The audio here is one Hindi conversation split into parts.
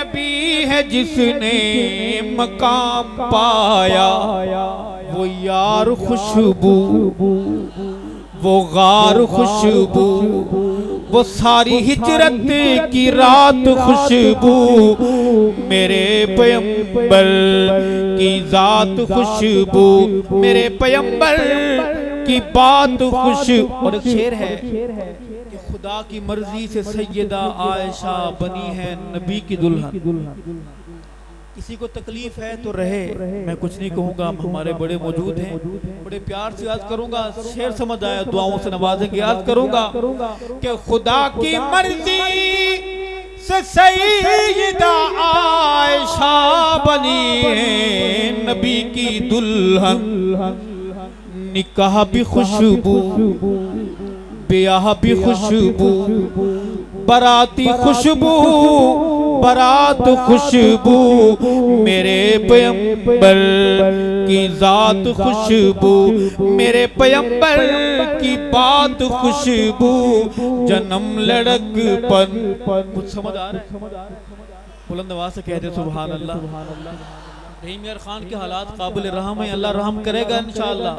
नबी है जिसने मकाम पाया, वो यार खुशबू, वो गार खुशबू, वो सारी हिजरत की रात खुशबू, मेरे पैगंबर की जात खुशबू, मेरे पैगंबर की बात खुश। और एक शेर है कि खुदा की मर्जी से सैयदा आयशा बनी है नबी की दुल्हन। किसी को तकलीफ है तो रहे, मैं कुछ नहीं कहूँगा, हमारे बड़े मौजूद हैं, बड़े प्यार से याद करूंगा, शेर समझ आया दुआओं से नवाजेंगे, याद करूंगा कि खुदा की मर्जी से सैयदा आयशा बनी है नबी की दुल्हन, निकाह भी खुशबू, ब्याह भी खुशबू, बराती खुशबू, बारात खुशबू, मेरे पैगंबर की जात खुशबू, मेरे पैगंबर की बात खुशबू, जन्म लड़कपन। कुछ समझ आ रहा है? बुलंद आवाज से कहते सुभान अल्लाह। रहीम यार खान के हालात काबिल रहम है, अल्लाह रहम करेगा इंशाअल्लाह।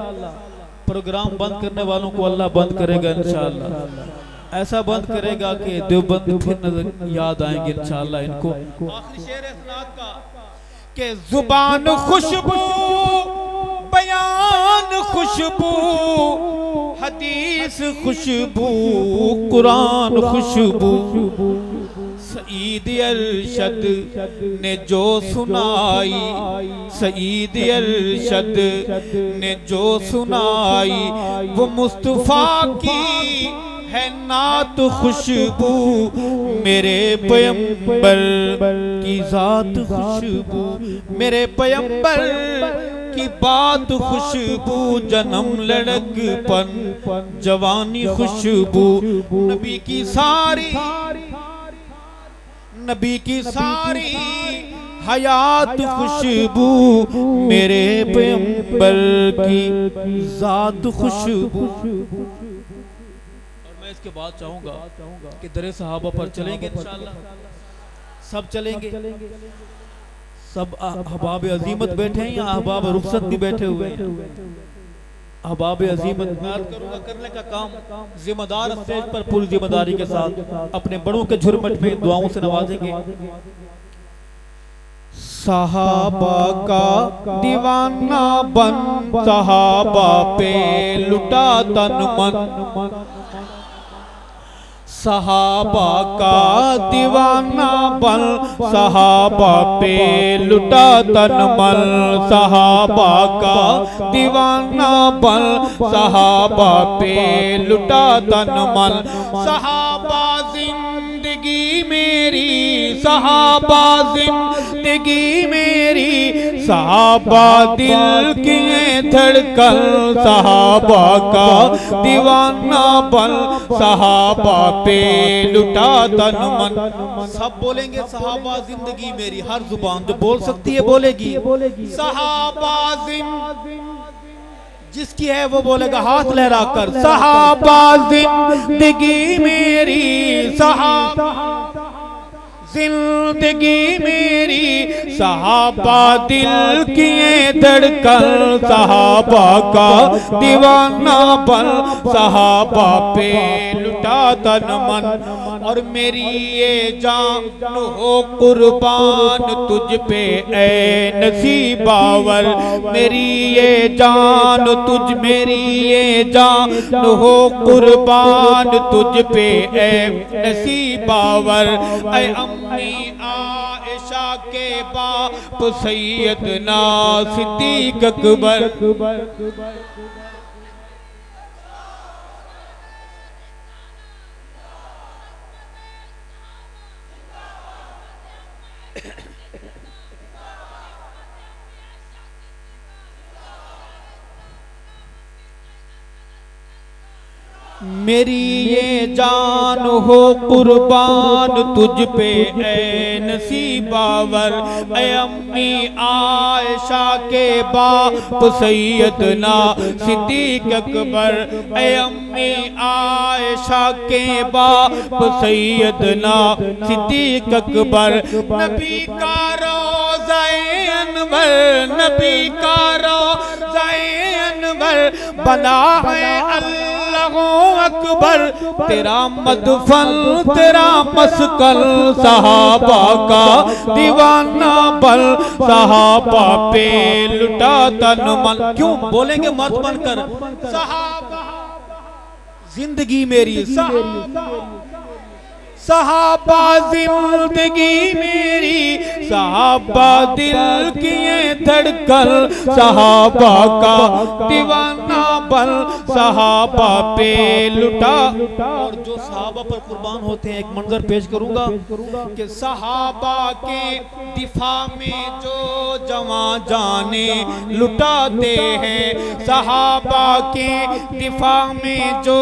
प्रोग्राम बंद करने वालों को अल्लाह बंद करेगा इंशाअल्लाह, ऐसा बंद करेगा कि देवबंद फिर नजर याद आएंगे इंशाअल्लाह इनको। आखिरी शेर है सनात का कि जुबान खुशबू, बयान खुशबू, हदीस खुशबू, कुरान खुशबू, सईद अरशद ने जो सुनाई, सईद अरशद ने जो सुनाई, वो मुस्तफा की है नात खुशबू, मेरे पैगंबर की जात खुशबू, मेरे पैगंबर की बात खुशबू, जन्म लड़कपन जवानी खुशबू, नबी की सारी, नबी की सारी हयात खुशबू, मेरे पैगंबर की जात खुशबू। इसके बाद चाहूंगा कि दरे सहाबा पर चलेंगे इंशाअल्लाह, सब चलेंगे, सब अहबाब अजीमत बैठे हैं या अहबाब रुखसत भी बैठे हुए हैं। अहबाब अजीमत याद करूंगा, करने का काम जिम्मेदार स्टेज पर पूरी जिम्मेदारी के साथ अपने बड़ों के झुरमट में दुआओं से नवाजेंगे। सहाबा का दीवाना बन, सहाबा पे लुटा तन मन, सहाबा का दीवाना बन, सहाबा पे लुटा तन मन, सहाबा का दीवाना बन, सहाबा पे लुटा तन मन, सहाबा जिंदगी मेरी, सहाबा जिंदगी मेरी, सहाबा दिल की धड़कन, सहाबा का दीवाना बन, सहाबा पे लुटा तन मन। सब बोलेंगे सहाबा जिंदगी मेरी, हर जुबान जो बोल सकती है बोलेगी सहाबा जिसकी है वो बोलेगा हाथ लहरा कर, सहाबा जिंदगी मेरी, सहाबा जिंदगी मेरी, सहाबा दिल की धड़कन, सहाबा का दीवाना बन, सहाबा पे लुटा तन मन, और मेरी ये जान हो कुर्बान तुझ पे ऐ नसीबावर, मेरी ये जान तुझ, मेरी ये जान हो कुर्बान तुझ पे ऐ नसीबावर, ऐ अम्मी आयशा के बाप सैयदना सिद्दीक अकबर। मेरी ये जान हो कुर्बान तुझ पे ऐ नसीबावर, ऐ अम्मी आयशा के बाप सैयदना सिद्दीक अकबर, ऐ अम्मी आयशा के बाप सैयदना सिद्दीक अकबर। नबी का रोज़ाए अनवर, नबी का रोज़ाए अनवर बना है अल्लाह अकबर। तेरा मदफन तेरा मस्कल सहाबा का दीवाना बल, सहाबा पे लुटा तन मन। क्यों बोलेंगे मर्द बनकर सहाबा जिंदगी मेरी, सहाबा जिंदगी मेरी, सहाबा दिल की ये धड़कन, सहाबा का दीवाना बल, सहाबा पे लुटा। और जो सहाबा पर कुर्बान होते हैं एक मंजर पेश करूंगा कि सहाबा के दिफा में जो जवां जाने लुटाते हैं, सहाबा के दिफा में जो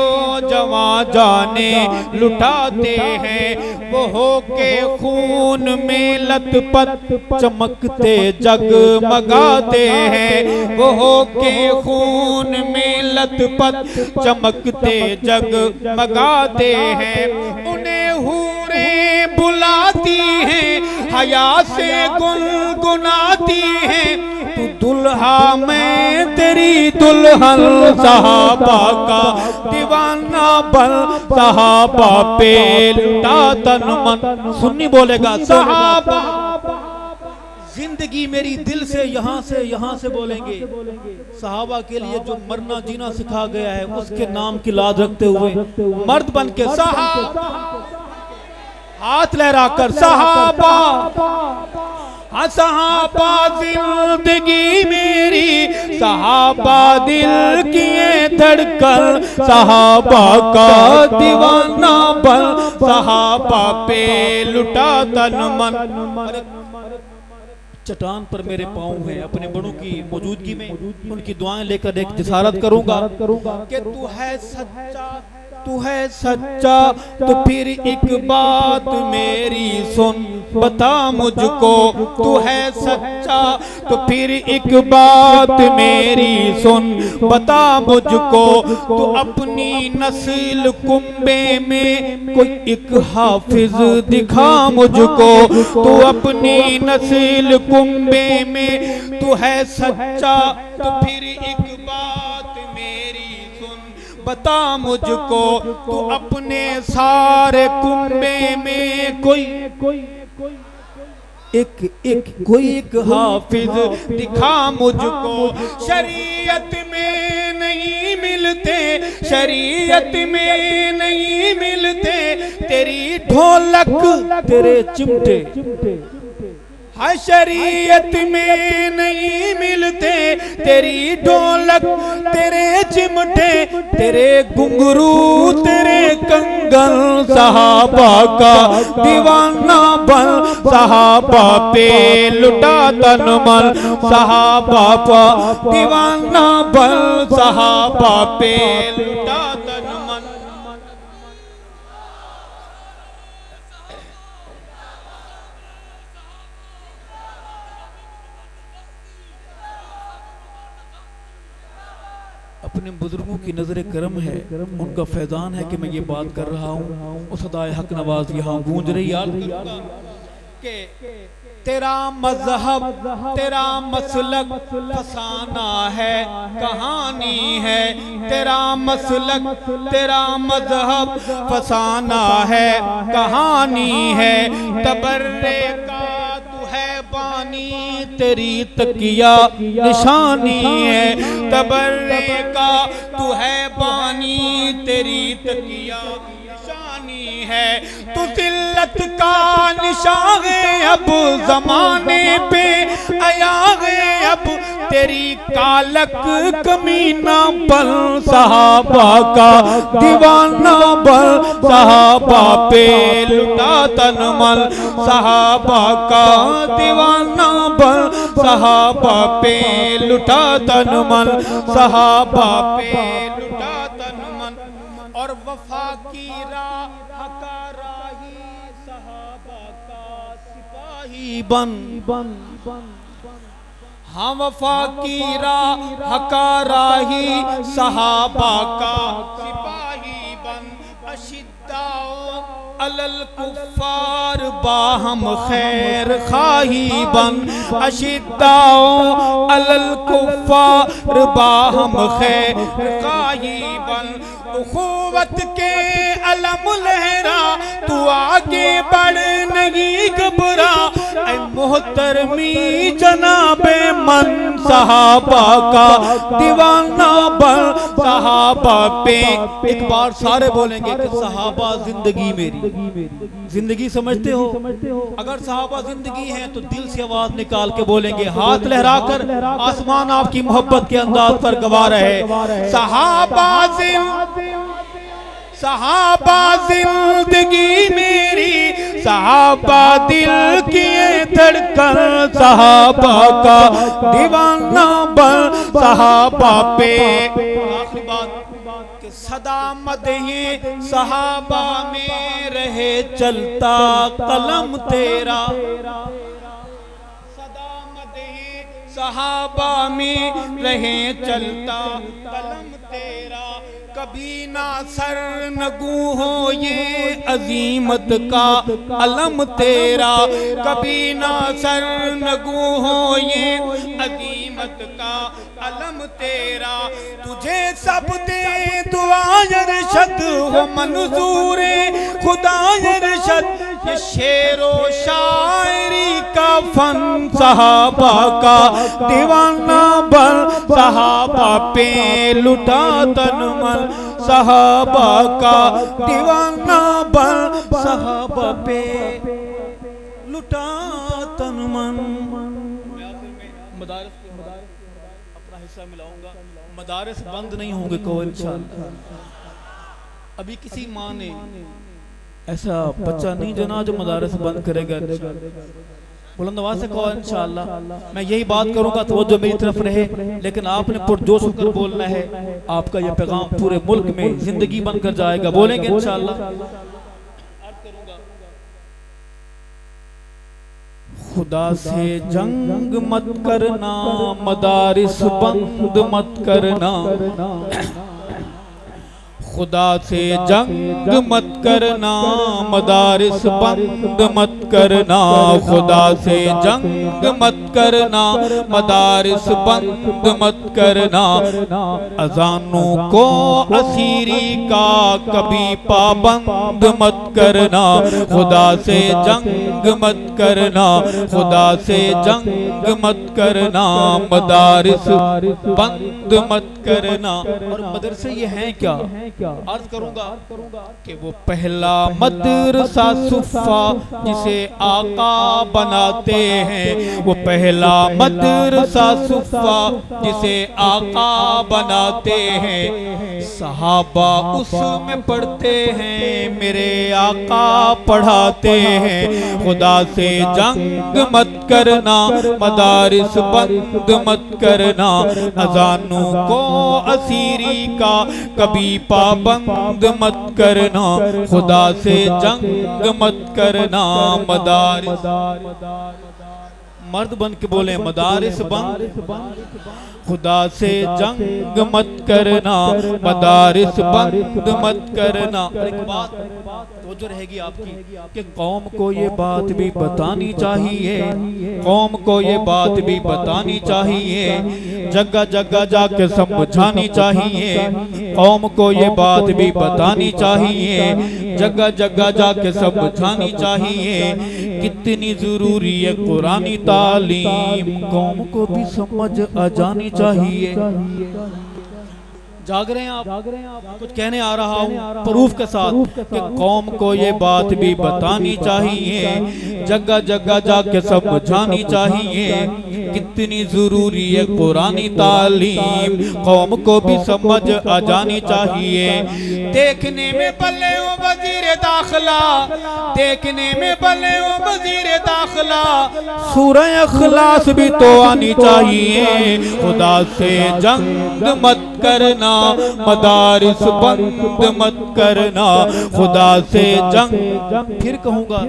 जवां जाने लुटाते हैं, वो हो के खून में लथपथ चमकते जगमगाते हैं, वो हो के खून में लथपथ चमकते जगमगाते हैं। उन्हें हूरे बुलाती हैं, हया से गुनगुनाती हैं, तू दुल्हा मैं तेरी दुल्हन, सहाबा का दीवाना बल, सहाबा पे लुटा तन मन। सुन्नी बोलेगा सहाबा जिंदगी मेरी, दिल से यहाँ से बोलेंगे। सहाबा के लिए जो मरना जीना सिखा गया है उसके नाम की लाज रखते हुए मर्द बन के सहाबा हाथ लहराकर सहाबा, सहाबा जिंदगी मेरी, सहाबा दिल की ये धड़कन, सहाबा का दीवाना बल, सहाबा पे लुटा तन मन। चट्टान पर मेरे पाँव हैं, अपने बड़ों की मौजूदगी में उनकी दुआएं लेकर एक जिसारत करूंगा कि तू है सच्चा, तू है सच्चा तो फिर एक बात मेरी सुन, बता मुझको तू है सच्चा तो फिर एक बात मेरी सुन, बता मुझको तू अपनी नस्ल कुंबे में कोई एक हाफिज दिखा मुझको, तू अपनी नस्ल कुंबे में तू है सच्चा तो फिर एक बात मेरी सुन, बता मुझको तू अपने सारे कुंबे में कोई एक हाफिज दिखा मुझको। शरीयत में नहीं मिलते, शरीयत में नहीं मिलते तेरी ढोलक तेरे चिमटे, हर शरीयत में नहीं मिलते तेरी ढोलक तेरे चिमटे, तेरे घुंघरू तेरे कंगन, सहाबा का दीवाना बन, सहाबा पे लुटा तन मन, सहाबा का दीवाना बन, सहाबा पे लुटा तन मन। अपने बुजुर्गों की नजर करम है, उनका फैजान है कि मैं ये बात कर रहा हूँ। उस सदाए हक नवाज यहाँ गूंज रही कि तेरा मजहब तेरा मसलक फसाना है कहानी है, तेरा मसलक तेरा मजहब फसाना है कहानी है, तबर्रे का तू है बानी तेरी तकिया निशानी है, तबर्रे का तू है बानी तेरी तकिया निशानी है, तू जिल्लत का निशान है अब जमाने पे आया है, अब तेरी कालक कमीना बल, सहाबा का दीवाना बल, सहाबा पे लुटा तन मन, सहाबा का दीवाना बल, सहाबा पे लुटा तन मन, सहाबा पे लुटा तन मन। और वफा की राह का राही सहाबा का सिपाही बन हम वफा की राह का राही सहाबा का सिपाही बन अशिद्दाओ अलल कुफ्फार बाहम खैर खाही बन अशिद्दाओ अलल कुफ्फार बाहम खैर खाही बन उखुवत के अलम लहरा तू आगे बढ़ नहीं घबरा ऐ मोहतरमी जनाबे मन सहाबा का दीवाना बन सहाबा पे। एक बार सारे बोलेंगे कि सहाबा जिंदगी मेरी, जिंदगी समझते हो? अगर सहाबा जिंदगी है तो दिल से आवाज निकाल के बोलेंगे, हाथ लहराकर आसमान आपकी मोहब्बत के अंदाज पर गवाह रहे। सहाबा जिंदगी मेरी, सहाबा दिल किए धड़कन, सहाबा का दीवाना बन सहाबा पे। आखिरी बात कि सदा मदहे सहाबा में रहे चलता कलम तेरा, सदा मदहे सहाबा में रहे चलता कलम तेरा। कभी ना सर नगू हो ये अजीमत का अलम तेरा, कभी ना सर नगू हो ये अजीमत का अलम तेरा। तुझे सब दे दुआ अरशद हो मंजूरे खुदा अरशद, ये शेरो शायरी का फन सहाबा का दीवाना बन सहाबा पे लुटा तन मन, सहाबा का दीवाना बन सहाबा पे लुटा तन मन। मदारिस अपना हिस्सा मिलाऊंगा, मदारिस बंद नहीं होंगे को इंशाअल्लाह। अभी किसी माँ ने ऐसा बच्चा नहीं जना जो मदारिस बंद करेगा, बुलंद आवाज से कहो इंशाअल्लाह। मैं यही बात करूंगा तो वो जो मेरी तरफ रहे, लेकिन आपने पुरजोश होकर बोलना है। आपका यह पैगाम पूरे मुल्क में जिंदगी बनकर जाएगा, बोलेंगे इंशाअल्लाह। खुदा से जंग मत करना, मदारिस बंद मत करना, खुदा से जंग मत करना, मदारिस बंद मत करना, खुदा से जंग मत करना, मदारिस बंद मत करना। अजानों को असीरी का कभी पाबंद मत करना, खुदा से जंग मत करना, खुदा से जंग मत करना, मदारिस बंद मत करना। और मदरसे ये हैं क्या? अर्ज करूंगा कि वो पहला मदरसा सुफ़ा जिसे आका बनाते हैं, वो पहला मदरसा सुफ़ा जिसे आका बनाते हैं। सहाबा उसमें पढ़ते हैं, मेरे आका पढ़ाते हैं। खुदा से जंग मत करना, मदारिस बंद मत करना, अजानों को असीरी का कभी पाबंद मत करना, खुदा से जंग मत करना, मदारिस। मर्द बन के बोले मदारिस बंद, खुदा से जंग मत करना, मदारिस बंद मत करना। एक बात तो जो रहेगी आपकी कि कौम को ये बात भी बतानी चाहिए, कौम को ये बात भी बतानी चाहिए, जगह जगह जाके समझानी चाहिए। कौम को ये बात भी बतानी चाहिए, जगह जगह जाके समझानी चाहिए। कितनी जरूरी है कुरानी तालीम, कौम को भी समझ आ जानी चाहिए। जाग रहे हैं आप? कुछ कहने आ रहा हूँ प्रूफ के साथ कि कौम को ये बात भी बतानी चाहिए, जगह जगह जाके समझानी चाहिए। कितनी जरूरी है कुरानी तालीम, कौम को भी समझ आ जानी चाहिए। देखने में भले हो वजीर दाखिला, देखने में भले हो वजीर दाखिला, सूरह इखलास भी तो आनी चाहिए। खुदा से जंग मत करना, मदारिस बंद मत करना, खुदा से जंग। फिर कहूंगा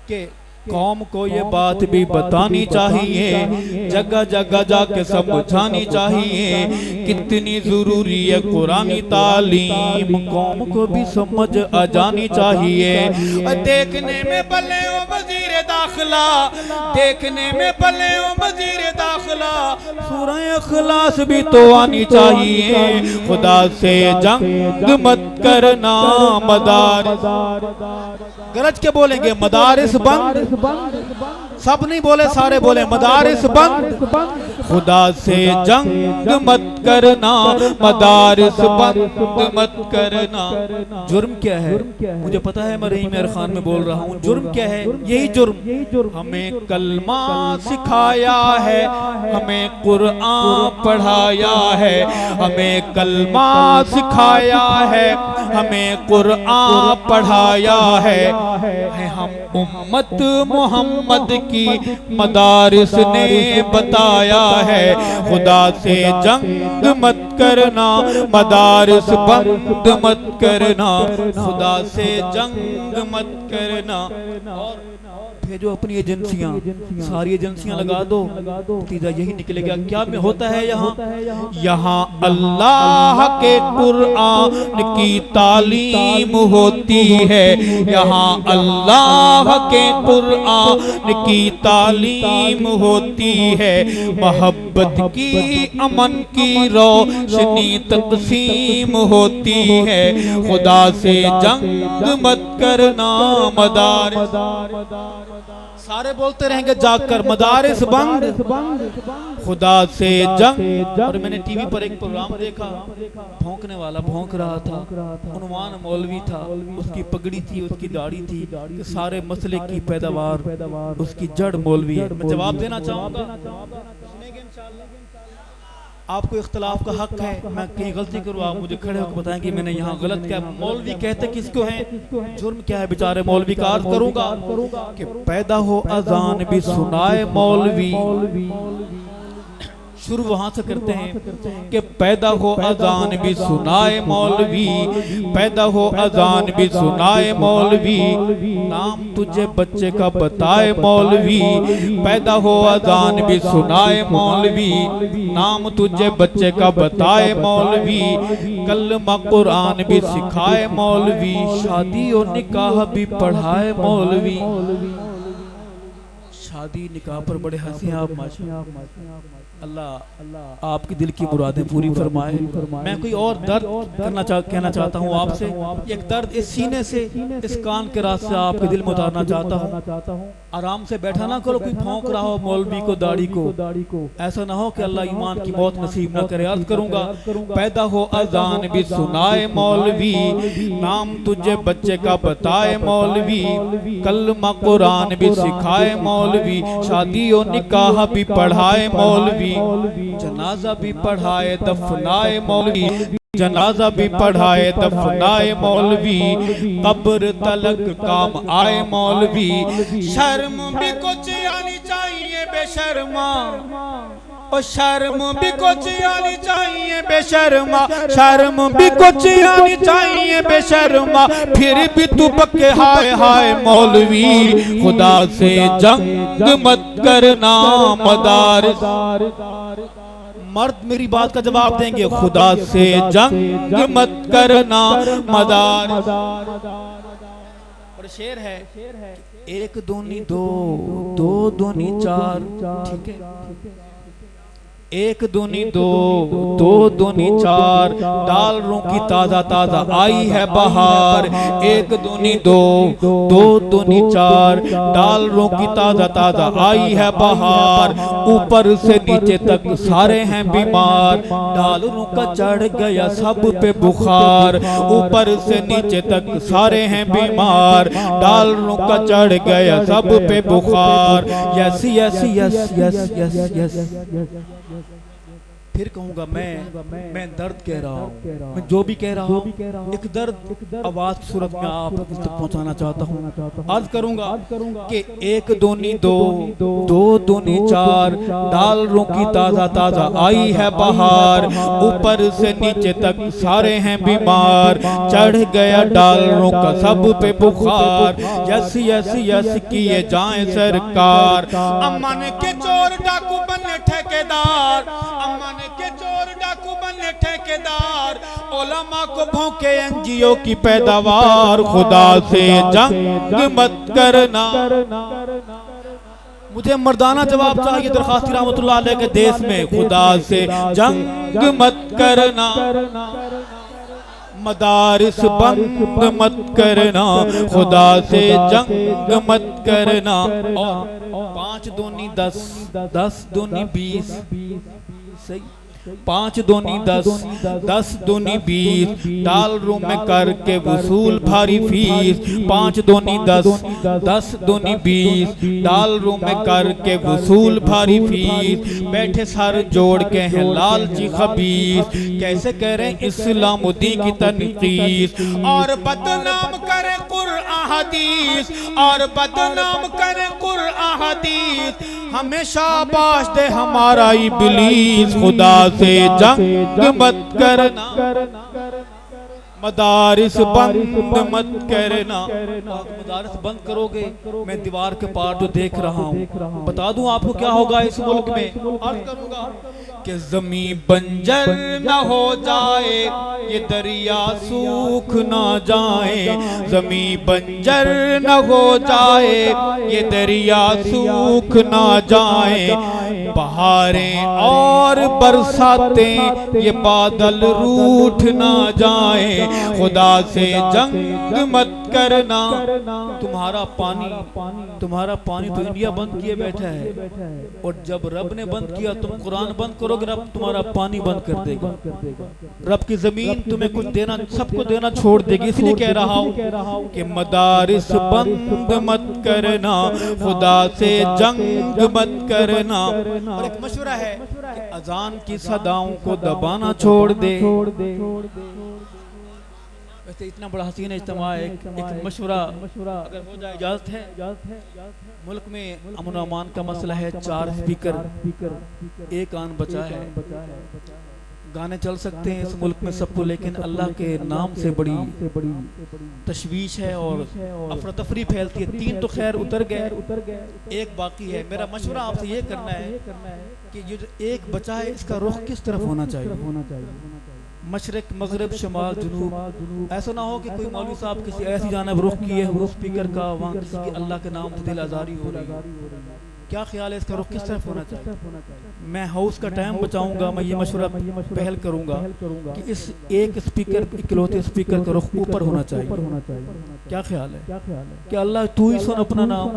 कि कौम को ये बात भी बतानी चाहिए, जगह जगह जाके समझानी चाहिए कितनी जरूरी है कुरानी तालीम, कौम को भी समझ आ जानी चाहिए। देखने में भले हो वजीर दाखिला, देखने में भले हो वजीर दाखिला, सूरह इखलास भी तो आनी चाहिए। खुदा से जंग मत करना, मदारिस, गरज के बोलेंगे मदारिस बंद, सब नहीं बोले, सारे बोले मदारिस बंद। खुदा से जंग मत करना, मदारिस बंद मत करना। जुर्म क्या है मुझे पता है, मैं रहीम यार खान में बोल रहा हूँ। जुर्म क्या है? यही जुर्म, हमें कलमा सिखाया है, हमें कुरान पढ़ाया है, हमें कलमा सिखाया है, हमें कुरान पढ़ाया है। हम उम्मत मोहम्मद की मदारिस ने बताया है। खुदा से जंग मत करना, मदारिस बंद मत करना, खुदा से जंग मत करना। और जो अपनी एजेंसियां, सारी एजेंसियां लगा दो, नतीजा यही निकलेगा। क्या में होता है यहाँ अल्लाह के कुरान की तालीम होती है, यहाँ अल्लाह के कुरान की तालीम होती है। मोहब्बत की, अमन की रोशनी तक़सीम होती है। खुदा से जंग मत करना, मदारिस, सारे बोलते रहेंगे जाकर मदारिस बंद, खुदा से जंग। और मैंने टीवी पर एक प्रोग्राम देखा, भौंकने वाला भौंक रहा था, उन्वान मौलवी था, उसकी पगड़ी थी, उसकी दाढ़ी थी, कि सारे मसले की पैदावार उसकी जड़ मौलवी है। मैं जवाब देना चाहूंगा, आपको इख्तलाफ का हक है, मैं कहीं गलती करूँ आप मुझे खड़े होकर बताएं कि मैंने यहाँ गलत क्या। मौलवी कहते किसको हैं? जुर्म क्या है बेचारे मौलवी का? अर्ज करूंगा कि पैदा हो अजान भी सुनाए मौलवी, शुरू वहां से करते हैं कि पैदा हो अजान भी सुनाए मौलवी, पैदा हो अजान भी सुनाए मौलवी, नाम तुझे बच्चे का बताए मौलवी, पैदा हो अजान भी सुनाए मौलवी, नाम तुझे बच्चे का बताए मौलवी, कलमा कुरान भी सिखाए मौलवी, शादी और निकाह भी पढ़ाए मौलवी। शादी निकाह पर बड़े हंसे आप माशाअल्लाह। अल्लाह आपकी दिल की मुरादें पूरी फरमाए। मैं कोई और दर्द कहना चाहता हूँ आपसे, एक दर्द इस सीने से, इस कान के रास्ते से आपके दिल में उतारना चाहता हूँ। आराम से बैठा ना करो, कोई भौंक रहा हो मौलवी को, दाढ़ी को, ऐसा ना हो कि अल्लाह ईमान की मौत नसीब ना करे। अर्ज करूंगा, पैदा हो अजान भी सुनाए मौलवी, नाम तुझे बच्चे का बताए मौलवी, कलमा कुरान भी सिखाए मौलवी, शादी और निकाह भी पढ़ाए मौलवी, जनाजा भी पढ़ाए दफनाए मौलवी, जनाजा भी पढ़ाए दफनाए मौलवी, कब्र तलक काम आए मौलवी, शर्म भी कुछ आनी चाहिए बेशर्मा, और शर्म भी कुछ आनी चाहिए बेशर्मा, शर्म भी कुछ आनी चाहिए बेशर्मा, फिर भी तू पक्के हाय हाय मौलवी, खुदा से जंग मत करना, मदारिस। मर्द मेरी बात का जवाब देंगे, खुदा से जंग मत करना, मदारिस। और शेर है, एक दूनी दो, दो दूनी चार, ठीक है, एक दूनी दो, दो दूनी चार, डालों की ताजा ताजा आई है बहार। एक दूनी दो, दो दूनी चार, डालों की ताजा ताजा आई है बहार। ऊपर से नीचे तक सारे हैं बीमार, डालों का चढ़ गया सब पे बुखार। ऊपर से नीचे तक सारे हैं बीमार, डालों का चढ़ गया सब पे बुखार। Yes yes yes yes yes yes. फिर कहूंगा मैं दर्द कह रहा हूँ, मैं जो भी कह रहा हूँ एक दर्द आवाज सूरत में आप तक पहुंचाना चाहता हूँ। अर्ज करूंगा कि एक दूनी दो, दो दूनी चार, डालों की ताजा ताजा आई है बहार। ऊपर से नीचे तक सारे हैं बीमार, चढ़ गया डालों का सब पे बुखार। यस यस यस किए जाए सरकार। अमन के चोर डाकू बने ठेकेदार, अमन के चोर डाकू बने ठेकेदार। उलमा को भौंके एनजीओ की पैदावार। खुदा से जंग मत करना। मुझे मर्दाना जवाब चाहिए दरखास्ती रहमतुल्लाह अलैह के देश में। खुदा से जंग मत करना, मदारिस बंद मत करना। खुदा से जंग मत करना। और 5 दूनी 10, 10 दूनी 20, सही 5 दूनी 10, 10 दूनी 20, डालों में करके वसूल भारी फीस। 5 दूनी 10, 10 दूनी 20, डालों में करके वसूल भारी फीस। बैठे सर जोड़ के हैं लालची खबीस, कैसे करें इस्लामुद्दीन की तनकीस। और बदनाम करें कुरान हदीस, और बदनाम करें कुरान हदीस। हमेशा बाश दे हमारा इब्लीस। खुदा से जंग मत करना, मदारिस बंद मत करना। मदारिस बंद करोगे मैं दीवार के पार जो देख रहा हूँ, बता दूं आपको क्या होगा इस मुल्क में। अर्ज करूंगा कि ज़मीं बंजर न हो जाए, ये दरिया सूख न जाए। ज़मीं बंजर न हो जाए, ये दरिया सूख न जाए। बहारें और बरसातें ये बादल रूठ न जाए। खुदा से जंग मत करना। तुम्हारा पानी तो इंडिया बंद किए बैठा है, और जब रब ने बंद किया तुम कुरान बंद करोगे, रब तुम्हारा पानी बंद कर देगा। रब की जमीन तुम्हें कुछ देना, सबको देना छोड़ देगी। इसलिए कह रहा हूँ कि मदारिस बंद मत करना, खुदा से जंग मत करना। और एक मशवरा है कि अजान की सदाओं को दबाना छोड़ दे। वैसे इतना बड़ा हसीन इज्तिमा है, एक मशवरा अगर हो जाए इजाजत है। मुल्क में अमन अमान का मसला है, 4 स्पीकर, एक आन बचा है। गाने चल सकते हैं इस मुल्क में सबको, लेकिन अल्लाह के नाम से बड़ी तशवीश है और अफरा तफरी फैलती है। 3 तो खैर उतर गए, एक बाकी है। मेरा मशवरा आपसे ये करना है कि ये जो एक बचा है इसका रुख किस तरफ होना चाहिए। मशरक मगरब शमाल जुनूब। ऐसा ना हो कि कोई मौलवी साहब किसी ऐसी जानिब रुख किए हो स्पीकर का, वहाँ किसी की अल्लाह के नाम से दिल आजारी हो रही है। क्या ख्याल है इसका रुख किस तरफ होना चाहिए। मैं हाउस का टाइम बचाऊंगा, मैं ये मशवरा पहल करूंगा कि इस एक स्पीकर, इकलौते स्पीकर का रुख ऊपर होना चाहिए। क्या ख्याल है कि अल्लाह तू ही सुन अपना नाम,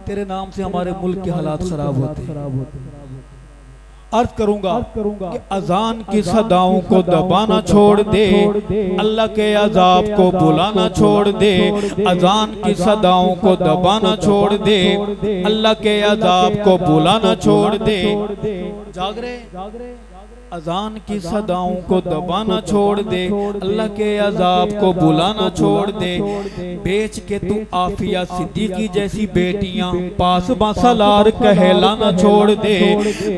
तेरे नाम से हमारे मुल्क के हालात खराब होते हैं। अर्ज करूंगा कि अजान की सदाओं को दबाना छोड़ दे, अल्लाह के अजाब को बुलाना छोड़ दे। अजान की सदाओं को दबाना छोड़ दे, अल्लाह के अजाब को बुलाना छोड़ दे। जाग रहे, अजान की सदाओं को दबाना छोड़ दे, अल्लाह के अजाब को बुलाना छोड़ दे। बेच के तू आफिया सिद्दीकी जैसी बेटियां पास बासलार कहलाना छोड़ दे।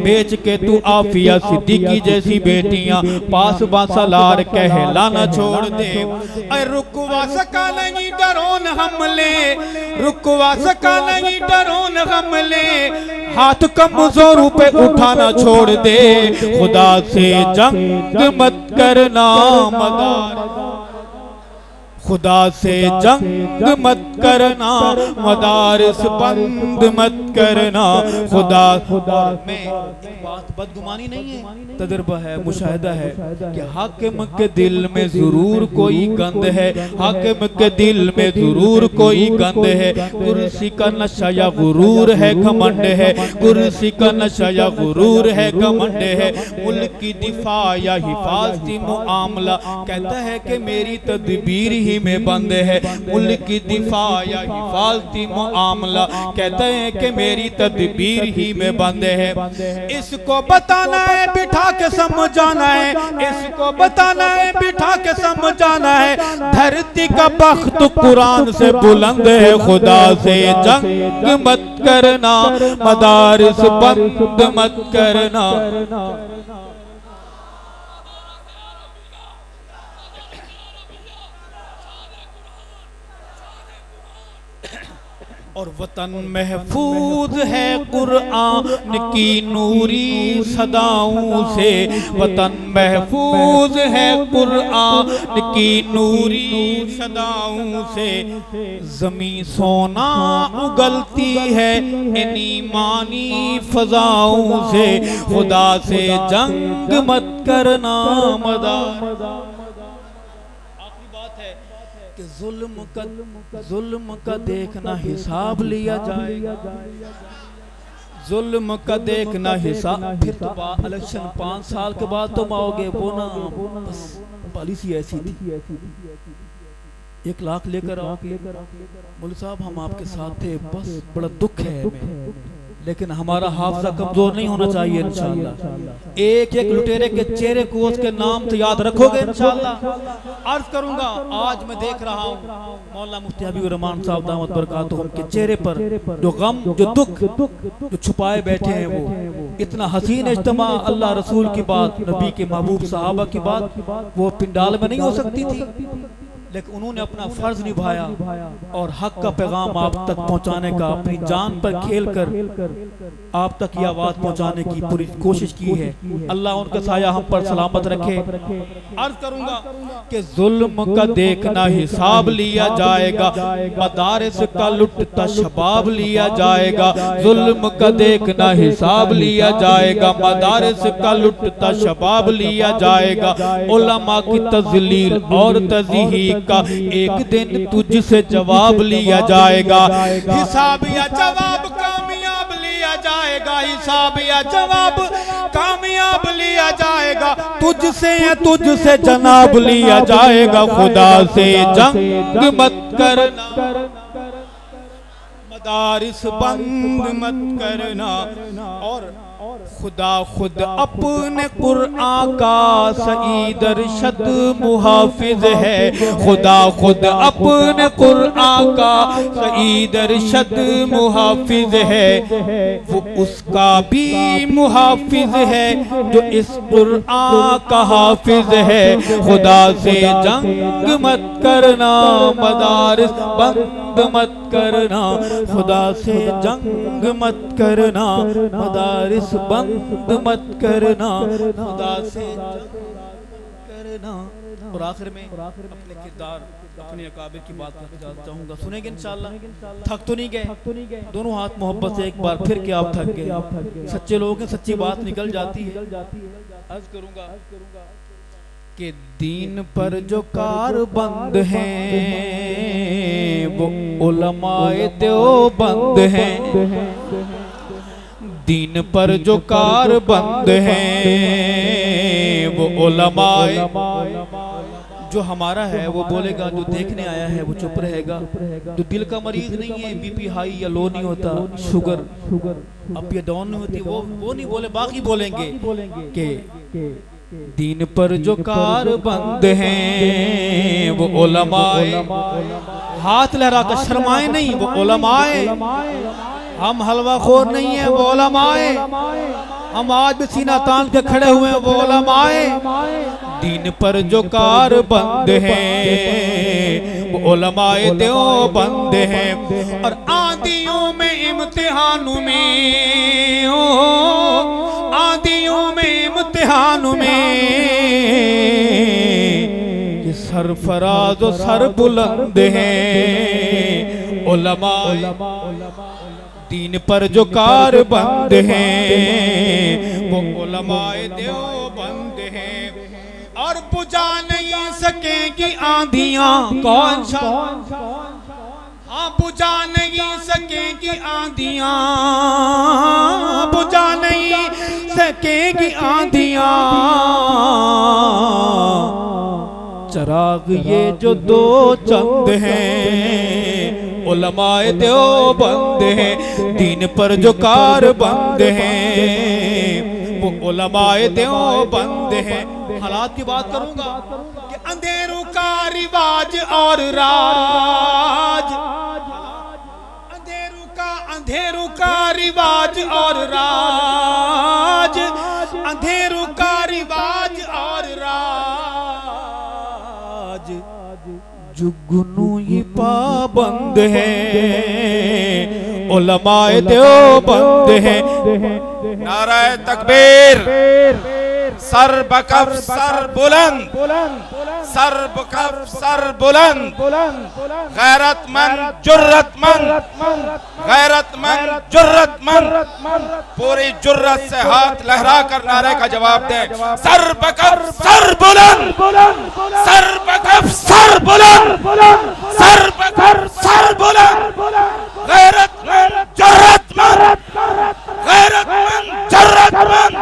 बेच के तू आफिया सिद्दीकी जैसी बेटियां पास बासलार कहलाना छोड़ दे। अरे रुकवा सका नहीं डरोन हमले, रुकवा सका नहीं डरोन हमले। हाथ कमजोरों पे उठाना छोड़ दे, खुदा से जंग मत करना। खुदा से जंग मत करना, मदारिस बंद मत करना। खुदा मैं एक बात बात बदगुमानी नहीं है, तजर्बा है, मुशाहिदा है कि हाकिम के दिल में जरूर कोई गंद है, हाकिम के दिल में जरूर कोई गंद है। कुर्सी का नशा या गुरूर है, घमंड है, कुर्सी का नशा या गुरूर है, घमंड है। मुल्क की दिफा या हिफाजती मुआमला कहता है कि मेरी तदबीर ही में बंद है। मुल्क की दिफा या हिफाजती मुआमला कहते हैं कि मेरी तदबीर ही में बंद है। इसको बताना है, बिठा के समझाना है, इसको बताना है, बिठा के समझाना है। धरती का बख्त कुरान से बुलंद है, खुदा से जंग मत करना, मदारिस बंद मत करना। और वतन महफूज है कुरान की नूरी सदाओं से, वतन महफूज है कुरान की नूरी सदाओं से। ज़मीं सोना उगलती है इन ईमानी फजाओं से, खुदा से जंग मत करना मदार। जुल्म का देखना हिसाब लिया जाएगा, जुल्म का देखना हिसाब। फिर तो इलेक्शन 5 साल के बाद तुम आओगे, वो ना बस पॉलिसी ऐसी थी, 1 लाख लेकर आओ। बोले साहब हम आपके साथ थे, बस बड़ा दुख है हमें, लेकिन हमारा हाफजा कमजोर नहीं होना चाहिए इंशाअल्लाह। एक एक लुटेरे के चेहरे को उसके नाम से याद रखोगे इंशाअल्लाह। अर्ज करूंगा, आज मैं देख रहा हूँ मौलाना मुफ्ती हबीबुर रहमान साहब दामत बरकातुहू के चेहरे पर जो गम, जो दुख जो छुपाए बैठे हैं, वो इतना हसीन इज्तिमा, अल्लाह रसूल की बात, नबी के महबूब सहाबा की बात, वो पिंडाल में नहीं हो सकती थी, लेकिन उन्होंने अपना फर्ज निभाया और हक का पैगाम आप तक पहुंचाने का, अपनी जान पर खेलकर आप तक ये आवाज पहुंचाने की पूरी कोशिश की है। अल्लाह उनका साया हम पर सलामत रखे। अर्ज करूंगा कि जुल्म का देखना हिसाब लिया जाएगा, मदारिस का लुटता शबाब लिया जाएगा। जुल्म का देखना हिसाब लिया जाएगा, मदारिस का लुटता शबाब लिया जाएगा। उलमा की तजलील और तज़हीक का एक दिन तुझसे जवाब लिया जाएगा। हिसाब या जवाब कामयाब लिया जाएगा, हिसाब या जवाब कामयाब लिया जाएगा। तुझसे या तुझसे जनाब लिया जाएगा। खुदा से जंग मत करना, मदारिस बंद मत करना। और खुदा खुद अपने कुरान का सईद अरशद मुहाफिज है, खुदा खुद अपने कुरान का सईद अरशद मुहाफिज है। वो उसका भी मुहाफिज है जो इस कुरान का हाफिज है। खुदा से जंग मत करना, मदारिस बंद मत करना। खुदा से जंग मत करना, मदारिस बंद मत करना, खुदा से करना। और आखिर में अपने किरदार, अपने अकाबिर की बात करना चाहूंगा, सुनेंगे इंशाअल्लाह। थक तो नहीं गए? दोनों हाथ मोहब्बत से एक बार फिर क्या आप थक गए? सच्चे लोग हैं, सच्ची बात निकल जाती है। अर्ज करूंगा कि दीन पर जो कारबंद हैं वो उलमाए देवबंद हैं। दीन पर जो कारबंद हैं वो उलमाए, जो हमारा है वो बोलेगा, जो देखने आया है वो चुप रहेगा। जो दिल का मरीज नहीं है, बीपी हाई या लो नहीं होता, शुगर अप या डाउन नहीं होती, वो नहीं बोले, बाकी बोलेंगे कि दीन पर जो कारबंद हैं वो उलमाए। हाथ लहरा कर शर्माए नहीं, वो उलमाए। हम हलवा खोर नहीं है, वो उलमाए। हम आज भी सीना तान के खड़े हुए हैं, वो उलमाए। दीन पर जो कारबंद हैं वो उलमाए देवबंद हैं। और आंधियों में इम्तिहानों में, आंधियों में इम्तिहानों में ये सरफराज और सर बुलंद हैं उलमाए। दीन पर जो कारबंद हैं वो उलमाए देवबंद हैं। और बुझा नहीं सकेंगी आंधियां कौन सा, हाँ बुझा नहीं सकेंगी आंधियां, बुझा नहीं सकेंगी आंधियां। चराग ये जो दो चंद हैं उलमाए देवबंद हैं, दीन पर जो कारबंद हैं वो उलमाए देवबंद हैं। हालात की बात करूंगा कि अंधेरों का रिवाज और राज, अंधेरों का रिवाज और राज, अंधेरों का रिवाज और राज, जुगनू ही पाबंद है उलमाए देवबंद है। नाराए तकबीर, सर बकफ सर बुलंद, सर बकफ सर बुलंद, गैरतमंद जुर्रतमंद, गैरतमंद जुर्रतमंद, पूरी जुर्रत से हाथ लहरा कर नारे का जवाब दें। सर बकफ सर बुलंद, सर बकफ सर बुलंद, सर बकफ सर बुलंद, गैरतमंद जुर्रतमंद, गैरतमंद जुर्रतमंद।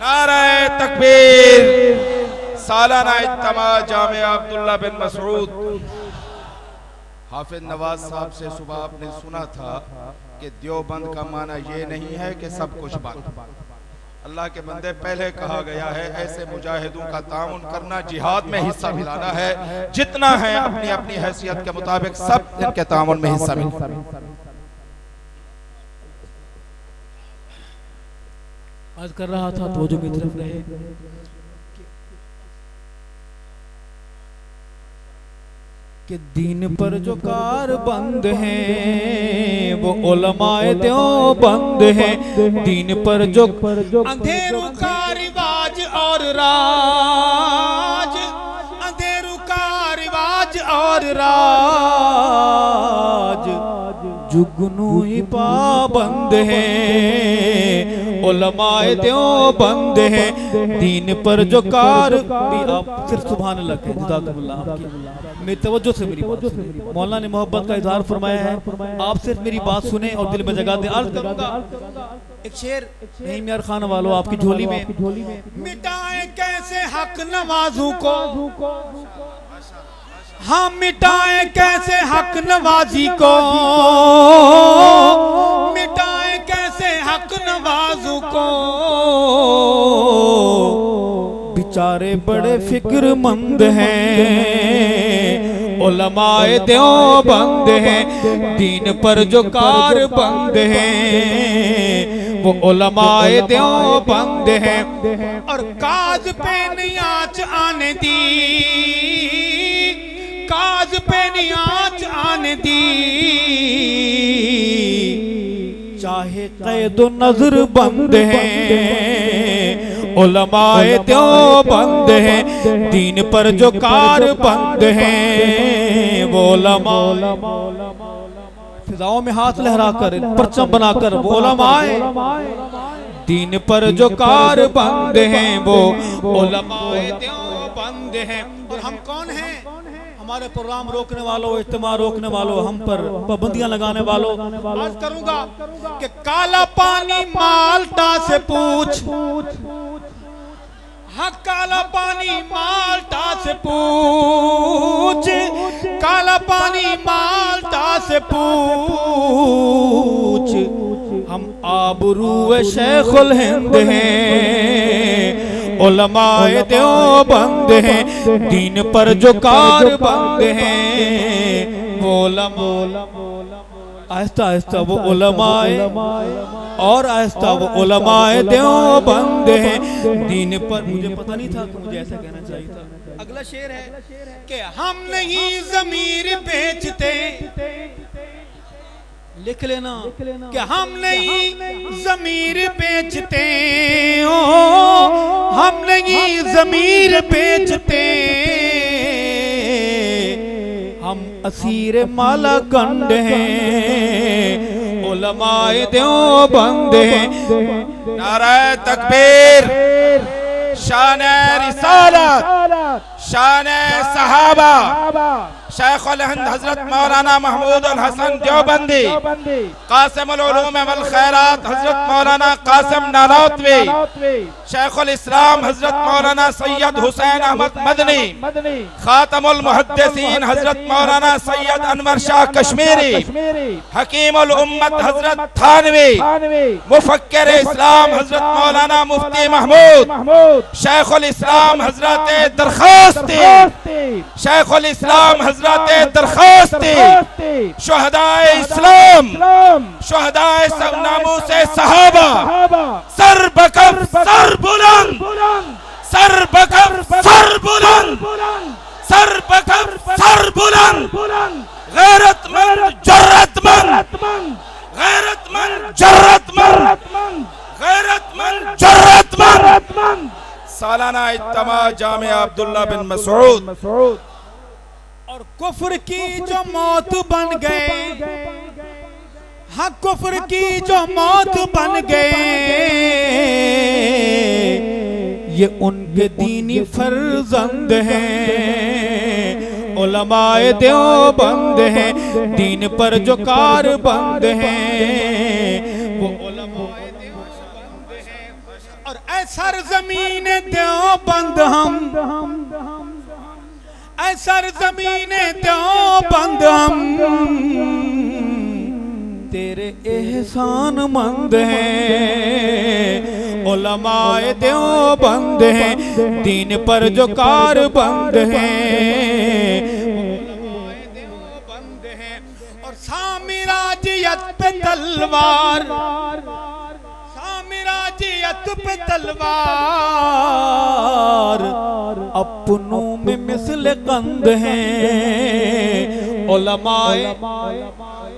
नाराए तकबीर। सालाना इज्तिमा जामिया अब्दुल्ला बिन मसऊद। हाफिज नवाज साहब से सुबह आपने सुना था कि देवबंद का माना ये नहीं है कि सब कुछ बंद। अल्लाह के बंदे, पहले कहा गया है ऐसे मुजाहिदों का ताउन करना, जिहाद में हिस्सा मिलाना है। जितना है अपनी अपनी हैसियत के मुताबिक सब इनके ताउन में हिस्सा मिलाना। आज कर रहा था तो जो मेरी तरफ रहे कि दीन पर जो कारबंद हैं वो उलमाए देवबंद हैं। दीन पर जो अंधेरों का रिवाज और राज, अंधेरों का रिवाज और राज, जुगनू ही पाबंद है उलमाए देवबंद है। दीन पर जो कार भी आप सिर्फ सुभान अल्लाह कहें। जज़ाकुमुल्लाह। आपकी मेरी तवज्जो से मेरी बात सुने। मौलाना ने मोहब्बत का इजहार फरमाया है, आप सिर्फ मेरी बात सुने और दिल में जगह दें। अर्ज करूंगा एक शेर नहीं यार खान वालों आपकी झोली में, मिटाए कैसे हक नवाजों को, हम मिटाए कैसे हक नवाजी को, मिटाए कैसे हक नवाजों को, बेचारे बड़े फिक्रमंद हैं उलमाए देवबंद हैं। दीन पर जो कारबंद हैं वो उलमाए देवबंद हैं। और काज पे नियाच आने दी, काज पे नियाच आने दी, चाहे कैद नजर बंद हैं उलमाए देवबंद हैं। दीन पर जो कारबंद हैं वो उलमा, फिजाओं में हाथ लहराकर परचम बनाकर वो उलमाए, दीन पर जो कारबंद हैं वो उलमाए देवबंद हैं। और हम कौन हैं? हमारे प्रोग्राम रोकने वालों, इज्तिमा रोकने वालों, हम पर पाबंदियां लगाने वालों। आज करूंगा कि काला पानी माल्टा से पूछ, हाँ काला पानी माल्टा से पूछ, काला पानी माल्टा से पूछ, हम आबरूए शेखुल हिंद हैं उलमाए देवबंद हैं। दीन पर जो कारबंद हैं वो उलमा, आहिस्ता आहिस्ता वो उलमाए और आहिस्ता वो उलमाए देवबंद हैं। दीन पर, मुझे पता नहीं था कि मुझे ऐसा कहना चाहिए था। अगला शेर है कि हम नहीं ज़मीर बेचते, लिख लेना कि हम नहीं ज़मीर बेचते, ओ हम नहीं ज़मीर बेचते, हम असीर माला कंड हैं उलमाए देवबंद हैं। नारे तकबीर, शान रिसालत, शान सहाबा, शेख अल हिंद हजरत मौलाना महमूद अल हसन देवबंदी, कासिम अल उलूम वल खैरात हजरत मौलाना कासिम नानौतवी, शेख अल इस्लाम हजरत मौलाना सैयद हुसैन अहमद मदनी, खातमुल मुहद्दिसीन हजरत मौलाना सैयद अनवर शाह कश्मीरी, हकीम उल उम्मत हजरत थानवी, मुफक्किर इस्लाम हजरत मौलाना मुफ्ती महमूद, शेख अल इस्लाम हजरत दरखास्ती, शेख अल इस्लाम हजरत दरखास्ती, शुहदाए इस्लाम, शुहदाए नामूसे सहाबा, सर बकफ सर बुलंद, सर बकफ सर बुलंद, सर बकफ सर बुलंद, गैरतमंद जर्रतमंद, गैरतमंद जर्रतमंद, गैरतमंद जर्रतमंद। सालाना इज्तिमा जामिया अब्दुल्ला बिन मसूद। और कुफ्र की जो मौत बन गए, हाँ कुफ्र की जो मौत बन गए, ये उनके दीनी फर्जंद हैं, उलमाए देवबंद हैं, दीन पर जो कारबंद हैं वो उलमाए देवबंद हैं। और ऐसा ज़मीन देवबंद हम, ऐसा ज़मीन देवबंद हम, तेरे एहसान मंद हैं, उलमाए देवबंद हैं, दीन पर जो कारबंद हैं उलमाए देवबंद हैं। और सामिराजियत पे तलवार, सामिराजियत पे तलवार, अपनों में मिसल कंद हैं, उलमाए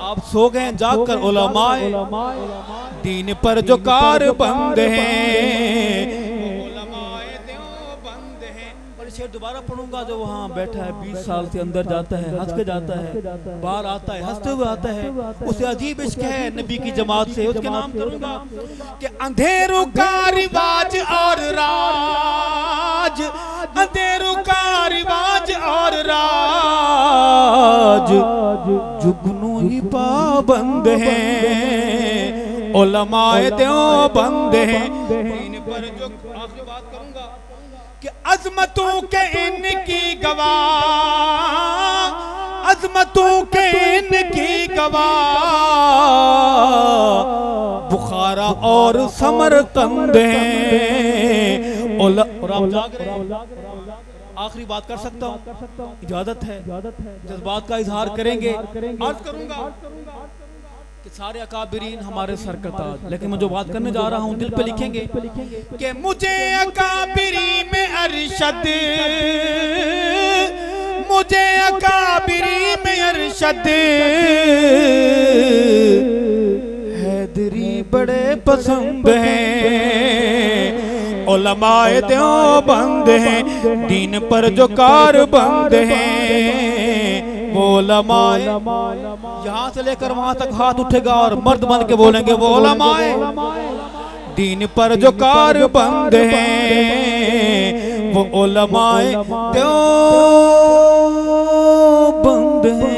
आप सो गए जाकर, उलमाए दीन पर जो कारबंद हैं उलमाए देवबंद हैं। और शेर दोबारा पढ़ूंगा, जो वहाँ बैठा है 20 साल से अंदर जाता है, हंस के जाता है, बाहर आता है हंसते हुए आता है, उसे अजीब इश्क है नबी की जमात से, उसके नाम करूंगा कि अंधेरों का रिवाज और राज, अंधेरों का रिवाज और राज, जुगनू ही पाबंद हैं, उलमाए देवबंद हैं, दीन पर जो आखिरी बात करूंगा कि अजमतों के इनकी गवाह, अजमतों के इनकी गवाह, बुखारा और समरकंद हैं। और आप जाग रहे हैं, आखिरी बात कर सकता हूँ, इजाजत है, जज्बात का इजहार करेंगे। अर्ज करूंगा कि सारे अकाबिरीन हमारे सरकताज, लेकिन मैं जो बात करने जा रहा हूँ दिल पे लिखेंगे कि मुझे अकाबिरी में अरशद, मुझे अकाबिरी में अरशद हैदरी बड़े पसंद हैं, उलमाए देवबंद हैं, दीन पर जो कारबंद हैं वो उलमाए। यहाँ से लेकर वहां तक हाथ उठेगा और मर्द बन के बोलेंगे वो उलमाए दीन पर जो कारबंद हैं वो उलमाए देवबंद हैं।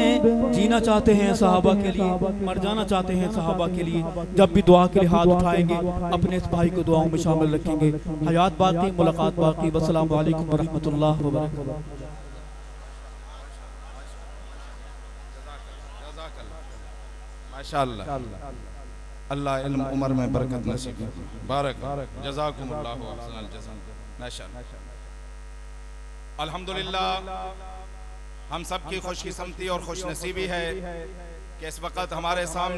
जीना चाहते हैं सहाबा के लिए, मर जाना चाहते हैं सहाबा के लिए, जब भी दुआ के लिए हाथ उठाएंगे अपने इस भाई को दुआओं में शामिल रखेंगे। हयात बाकी, मुलाकात बाकी। वस्सलामु अलैकुम व रहमतुल्लाहि व बरकातहू। माशाअल्लाह, अल्लाह इल्म उम्र में बरकत नसीब करे। बारक जज़ाकुमुल्लाहु अहसनल जज़ा। माशाअल्लाह, अल्हम्दुलिल्लाह, हम सब की खुशकिस्मती और खुशनसीबी है कि इस वक्त हमारे सामने